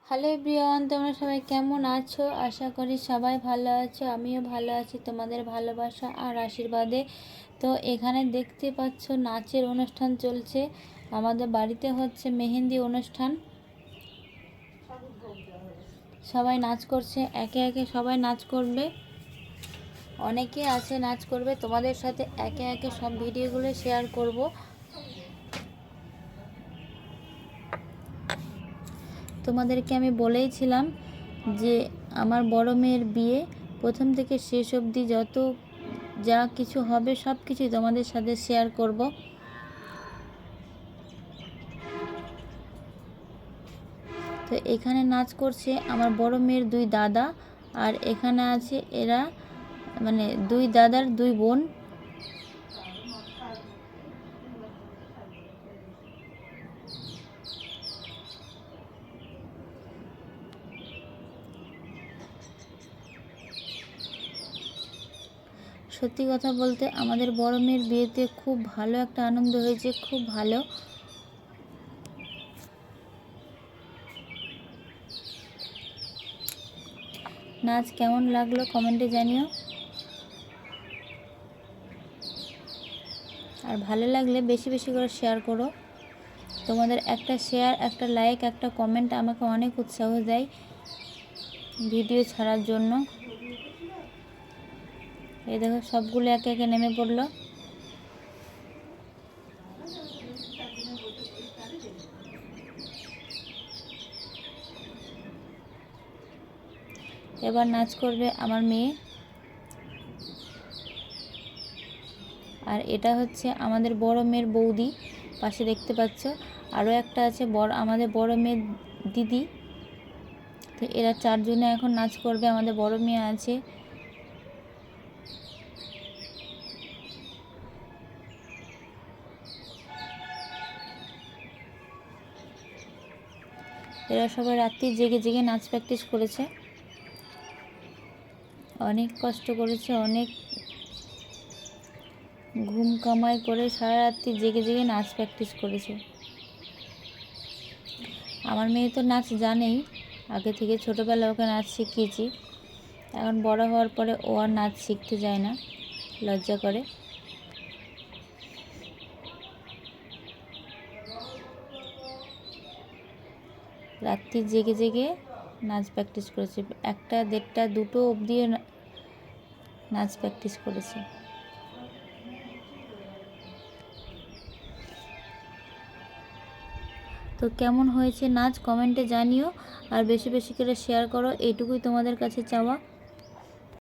Hello everyone, তোমরা সবাই কেমন আছো? আশা করি সবাই ভালো আছো। আমিও ভালো আছি তোমাদের ভালোবাসা আর আশীর্বাদে। তো এখানে দেখতে পাচ্ছ নাচের অনুষ্ঠান চলছে। আমাদের বাড়িতে হচ্ছে মেহেন্দি অনুষ্ঠান। সবাই নাচ করছে, একে একে সবাই নাচ করবে। অনেকে আছে নাচ করবে, তোমাদের সাথে একে একে সব ভিডিওগুলো শেয়ার করব। তোমাদেরকে আমি বলেইছিলাম যে আমার বড় মেয়ের বিয়ে প্রথম থেকে শেষ অবধি যত যা কিছু হবে সব কিছুই তোমাদের সাথে শেয়ার করব। তো এখানে নাচ করছে আমার বড় মেয়ের দুই দাদা, আর এখানে আছে এরা মানে দুই দাদার দুই বোন। সত্যি কথা বলতে আমাদের বড় মেয়ের বিয়েতে খুব ভালো একটা আনন্দ হয়েছে, খুব ভালো। নাচ কেমন লাগলো কমেন্টে জানিও, আর ভালো লাগলে বেশি বেশি করে শেয়ার করো। তোমাদের একটা শেয়ার, একটা লাইক, একটা কমেন্ট আমাকে অনেক উৎসাহ দেয় ভিডিও ছাড়ার জন্য। এই দেখো সবগুলো একে একে নেমে পড়লো। এবার নাচ করবে আমার মেয়ে। আর এটা হচ্ছে আমাদের বড় মেয়ের বৌদি, পাশে দেখতে পাচ্ছ। আরও একটা আছে আমাদের বড় মেয়ের দিদি। তো এরা চারজনে এখন নাচ করবে। আমাদের বড় মেয়ে আছে। এরা সবাই রাত্রি জেগে জেগে নাচ প্র্যাকটিস করেছে, অনেক কষ্ট করেছে, অনেক ঘুম কামাই করে সারা রাত্রি জেগে জেগে নাচ প্র্যাকটিস করেছে। আমার মেয়ে তো নাচ জানেই, আগে থেকে ছোটোবেলা ওকে নাচ শিখিয়েছি। এখন বড় হওয়ার পরে ও আর নাচ শিখতে যায় না, লজ্জা করে। রাত্রি জেগে জেগে নাচ প্র্যাকটিস করেছে, 1টা 1:30 2টো অবধি নাচ প্র্যাকটিস করেছে। তো কেমন হয়েছে নাচ কমেন্টে জানিও, আর বেশি বেশি করে শেয়ার করো, এইটুকুই তোমাদের কাছে চাওয়া।